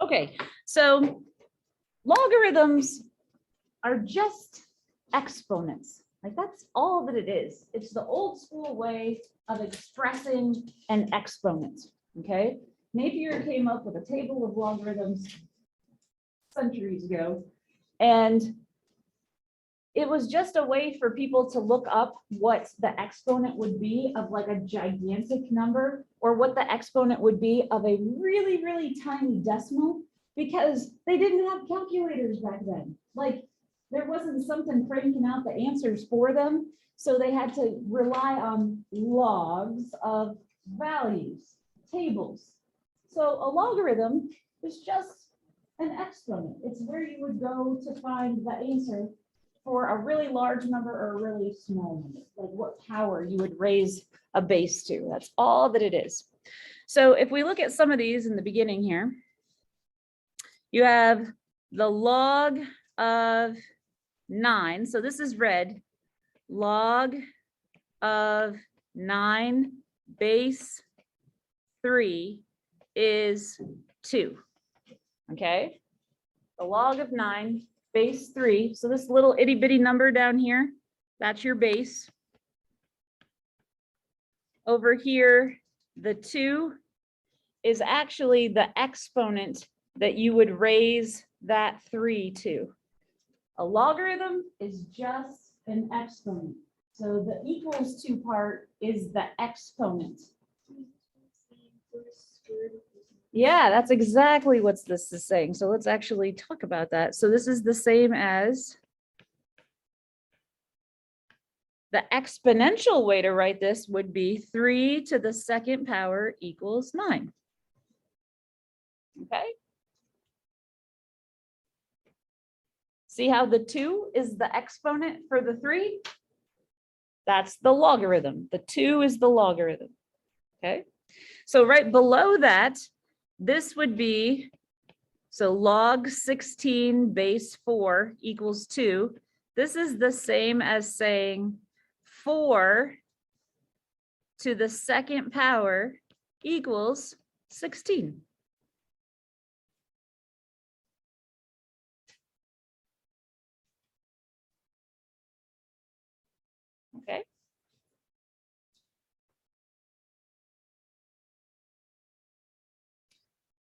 Okay, so logarithms are just exponents. Like that's all that it is. It's the old school way of expressing an exponent, okay? Napier came up with a table of logarithms centuries ago, and it was just a way for people to look up what the exponent would be of like a gigantic number, or what the exponent would be of a really, really tiny decimal, because they didn't have calculators back then. Like there wasn't something cranking out the answers for them. So they had to rely on logs of values, tables. So a logarithm is just an exponent. It's where you would go to find the answer for a really large number or a really small number, like what power you would raise a base to. That's all that it is. So if we look at some of these in the beginning here, you have the log of 9. So this is red. Log of 9 base 3 is 2. Okay. The log of 9 base 3. So this little itty bitty number down here, that's your base. Over here, the 2 is actually the exponent that you would raise that 3 to. A logarithm is just an exponent. So the equals to part is the exponent. Yeah, that's exactly what this is saying. So let's actually talk about that. So this is the same as the exponential way to write this would be 3 to the second power equals 9. Okay. See how the 2 is the exponent for the 3? That's the logarithm. The 2 is the logarithm. Okay. So right below that, this would be, so log 16 base 4 equals 2. This is the same as saying 4 to the second power equals 16. Okay.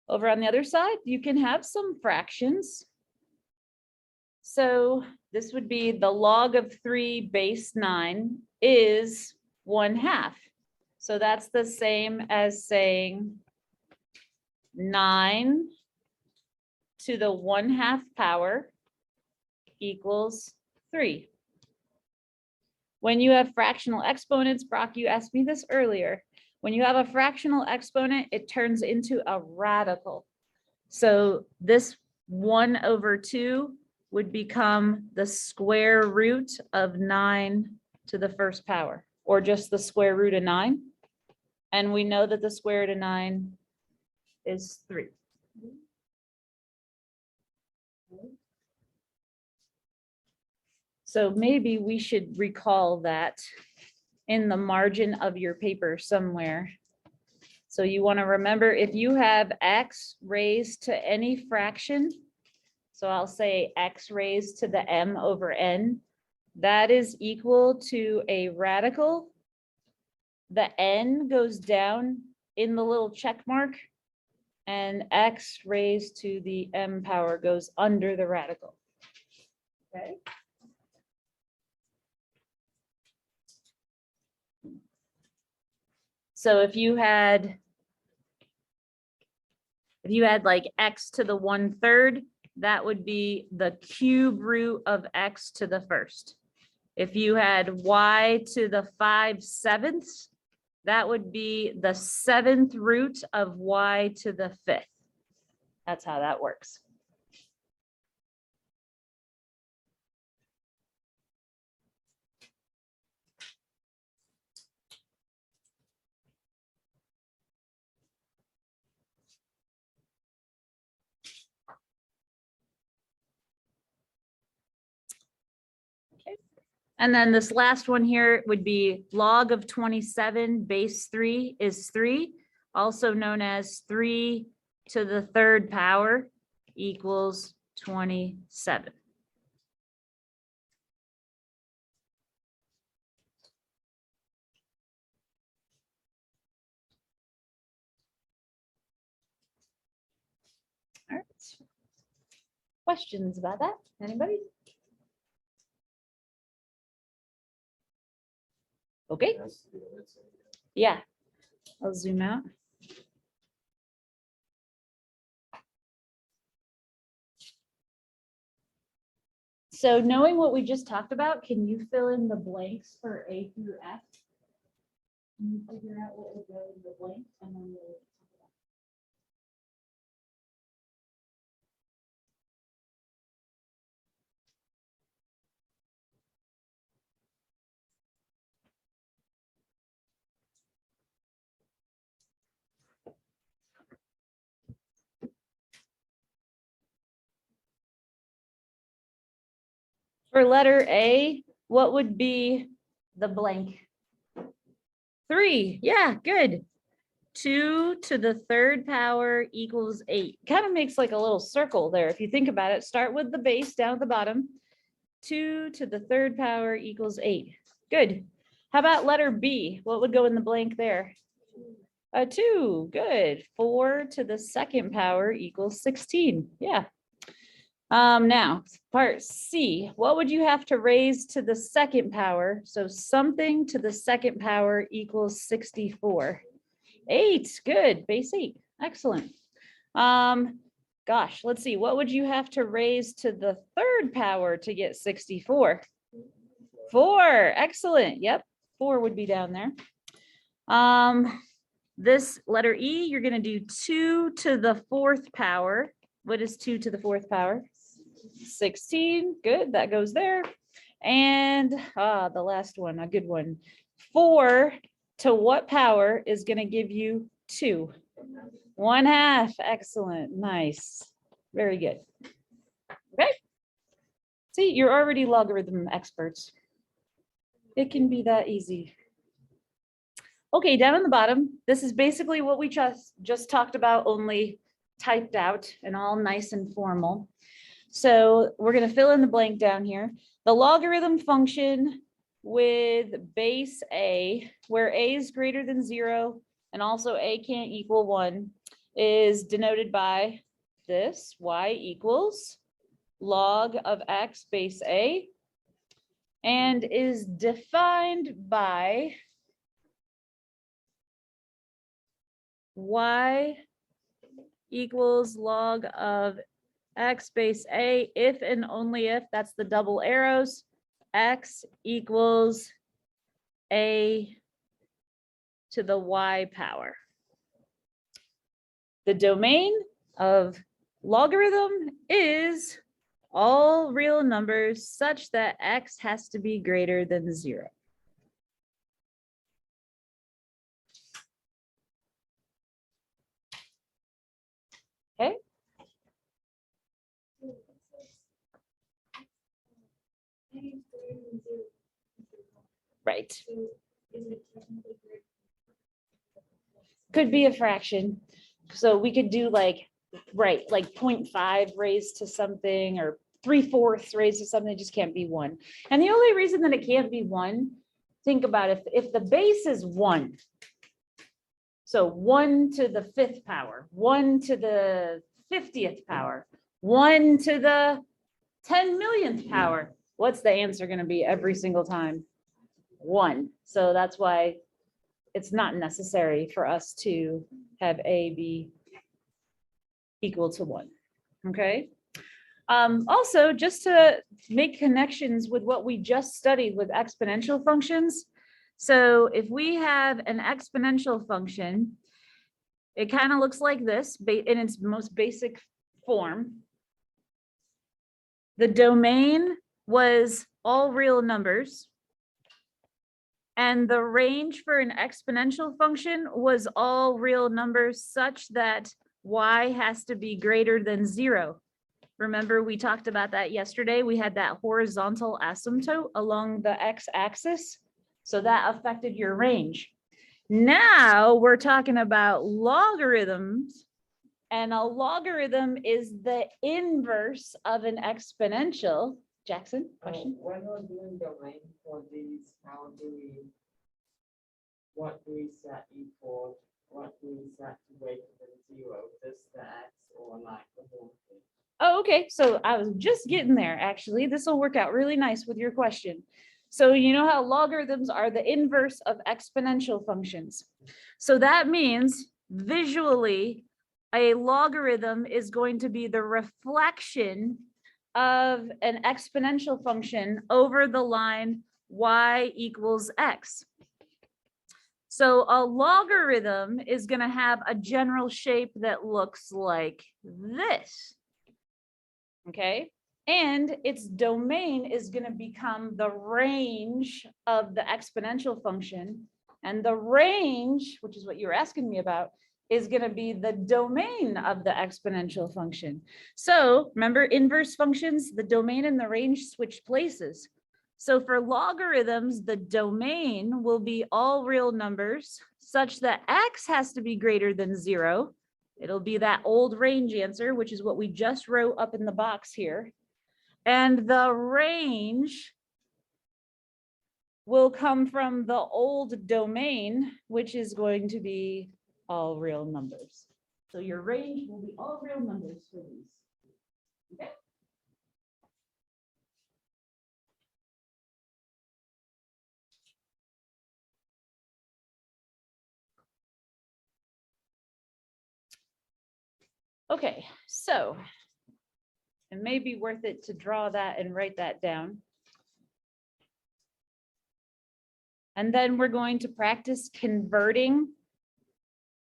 Over on the other side, you can have some fractions. So this would be the log of 3 base 9 is 1/2. So that's the same as saying 9 to the 1/2 power equals 3. When you have fractional exponents, Brock, you asked me this earlier. When you have a fractional exponent, it turns into a radical. So this 1/2 would become the square root of 9 to the first power, or just the square root of 9. And we know that the square root of 9 is 3. So maybe we should recall that in the margin of your paper somewhere. So you want to remember, if you have x raised to any fraction, so I'll say x raised to the m over n, that is equal to a radical. The n goes down in the little check mark, and x raised to the m power goes under the radical. Okay. So if you had like x to the 1/3, that would be the cube root of x to the first. If you had y to the 5/7, that would be the 7th root of y to the 5th. That's how that works. And then this last one here would be log of 27 base 3 is 3, also known as 3 to the third power equals 27. All right. Questions about that? Anybody? Okay. Yeah, I'll zoom out. So knowing what we just talked about, can you fill in the blanks for A through F? Can you figure out what would go in the blank and then we'll talk about it? For letter A, what would be the blank? 3. Yeah, good. 2 to the third power equals 8. Kind of makes like a little circle there. If you think about it, start with the base down at the bottom. 2 to the third power equals 8. Good. How about letter B? What would go in the blank there? 2. Good. 4 to the second power equals 16. Yeah. Now, part C, what would you have to raise to the second power? So something to the second power equals 64. 8, good, base 8, excellent. Gosh, let's see, what would you have to raise to the third power to get 64? 4, excellent, yep, 4 would be down there. This letter E, you're gonna do 2 to the fourth power. What is 2 to the fourth power? 16, good, that goes there. And the last one, a good one. 4 to what power is going to give you 2? 1/2, excellent, nice, very good. Okay, see, you're already logarithm experts. It can be that easy. Okay, down on the bottom, this is basically what we just talked about, only typed out and all nice and formal. So we're going to fill in the blank down here. The logarithm function with base A, where A is greater than 0 and also A can't equal 1, is denoted by this, y equals log of x base A, and is defined by y equals log of x base A if and only if, that's the double arrows, x equals A to the y power. The domain of logarithm is all real numbers such that x has to be greater than 0. Okay. Right. Could be a fraction. So we could do like, right, like 0.5 raised to something or 3/4 raised to something, it just can't be 1. And the only reason that it can't be 1, think about if the base is 1, so 1 to the 5th power, 1 to the 50th power, 1 to the 10 millionth power, what's the answer going to be every single time? 1. So that's why it's not necessary for us to have A be equal to 1. Okay. Also, just to make connections with what we just studied with exponential functions. So if we have an exponential function, it kind of looks like this in its most basic form. The domain was all real numbers. And the range for an exponential function was all real numbers such that y has to be greater than 0. Remember, we talked about that yesterday. We had that horizontal asymptote along the x-axis. So that affected your range. Now we're talking about logarithms And a logarithm is the inverse of an exponential. Jackson, question? When we're doing domain for these, what do we set equal, what do we set to greater than 0, just the x or like the whole thing? Oh, okay. So I was just getting there, actually. This will work out really nice with your question. So you know how logarithms are the inverse of exponential functions. So that means visually, a logarithm is going to be the reflection of an exponential function over the line y equals x. So a logarithm is going to have a general shape that looks like this. Okay, and its domain is going to become the range of the exponential function, and the range, which is what you were asking me about, is going to be the domain of the exponential function. So remember inverse functions, the domain and the range switch places. So for logarithms, the domain will be all real numbers such that x has to be greater than 0. It'll be that old range answer, which is what we just wrote up in the box here. And the range will come from the old domain, which is going to be all real numbers. So your range will be all real numbers for these. Okay. Okay, so it may be worth it to draw that and write that down. And then we're going to practice converting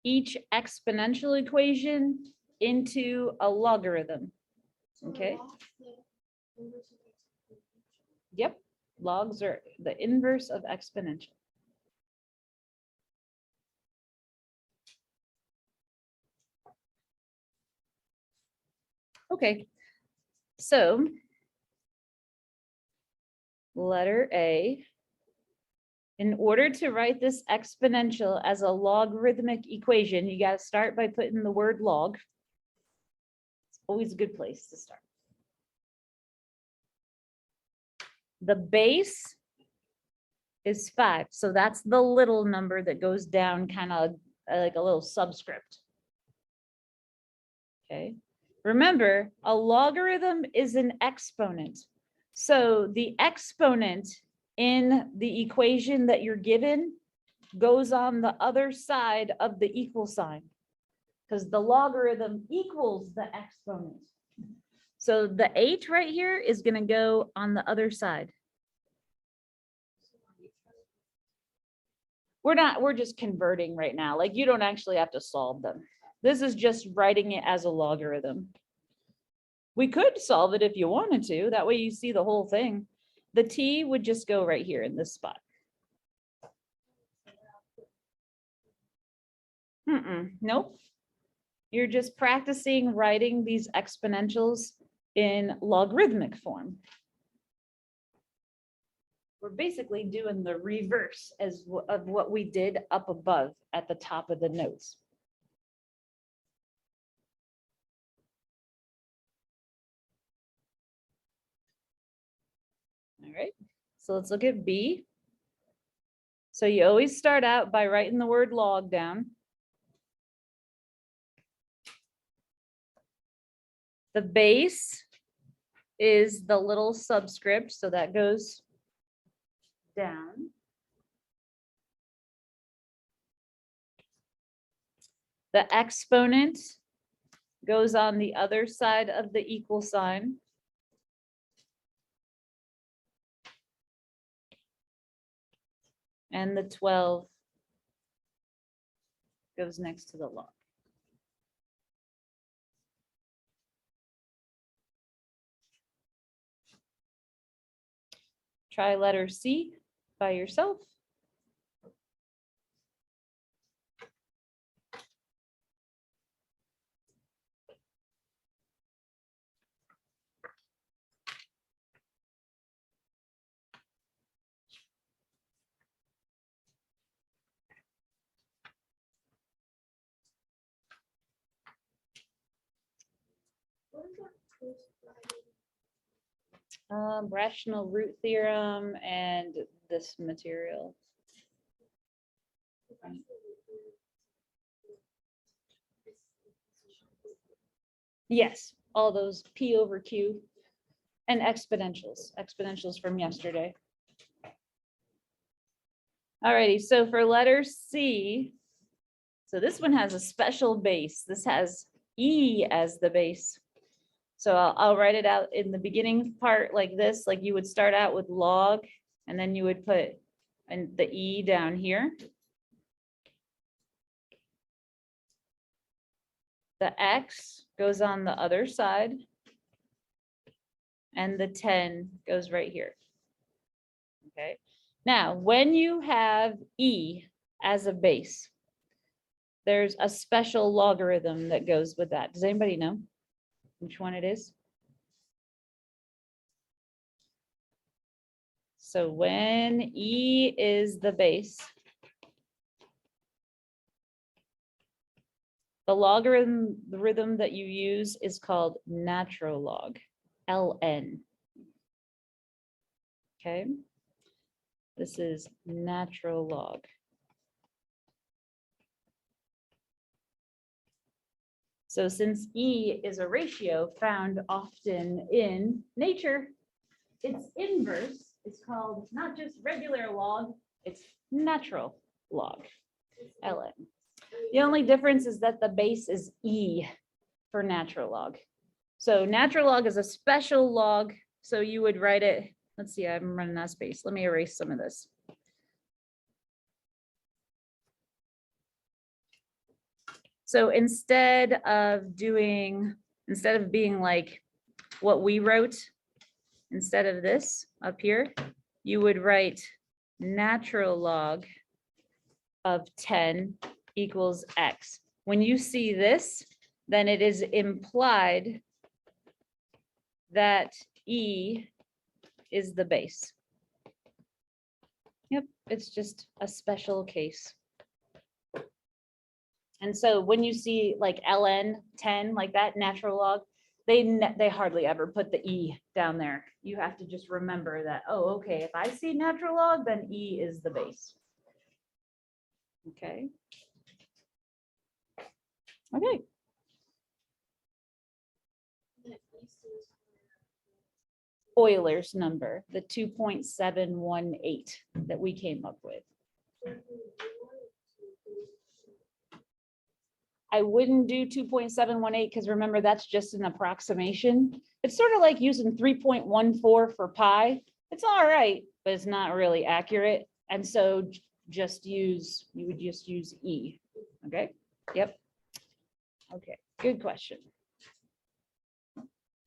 each exponential equation into a logarithm. Okay. Yep, logs are the inverse of exponential. Okay, so letter A, in order to write this exponential as a logarithmic equation, you got to start by putting the word log. It's always a good place to start. The base is 5, so that's the little number that goes down kind of like a little subscript. Okay. Remember, a logarithm is an exponent. So the exponent in the equation that you're given goes on the other side of the equal sign because the logarithm equals the exponent. So the 8 right here is going to go on the other side. We're just converting right now. Like you don't actually have to solve them. This is just writing it as a logarithm. We could solve it if you wanted to. That way you see the whole thing. The t would just go right here in this spot. Nope. You're just practicing writing these exponentials in logarithmic form. We're basically doing the reverse of what we did up above at the top of the notes. All right, so let's look at B. So you always start out by writing the word log down. The base is the little subscript, so that goes down. The exponent goes on the other side of the equal sign. And the 12 goes next to the log. Try letter C by yourself. Rational root theorem and this material. Yes, all those P over Q and exponentials from yesterday. Alrighty, so for letter C, so this one has a special base. This has E as the base. So I'll write it out in the beginning part like this, like you would start out with log, and then you would put the E down here. The X goes on the other side. And the 10 goes right here. Okay. Now, when you have E as a base, there's a special logarithm that goes with that. Does anybody know which one it is? So when E is the base, the logarithm that you use is called natural log, ln. Okay. This is natural log. So since E is a ratio found often in nature, its inverse is called not just regular log, it's natural log, ln. The only difference is that the base is E for natural log. So natural log is a special log. So you would write it, let's see, I'm running out of space. Let me erase some of this. So instead of being like what we wrote, instead of this up here, you would write natural log of 10 equals X. When you see this, then it is implied that E is the base. Yep, it's just a special case. And so when you see like ln 10, like that natural log, they hardly ever put the E down there. You have to just remember that, oh, okay, if I see natural log, then E is the base. Okay. Okay. Euler's number, the 2.718 that we came up with. I wouldn't do 2.718 because remember, that's just an approximation. It's sort of like using 3.14 for pi. It's all right, but it's not really accurate. And so you would just use E. Okay. Yep. Okay. Good question.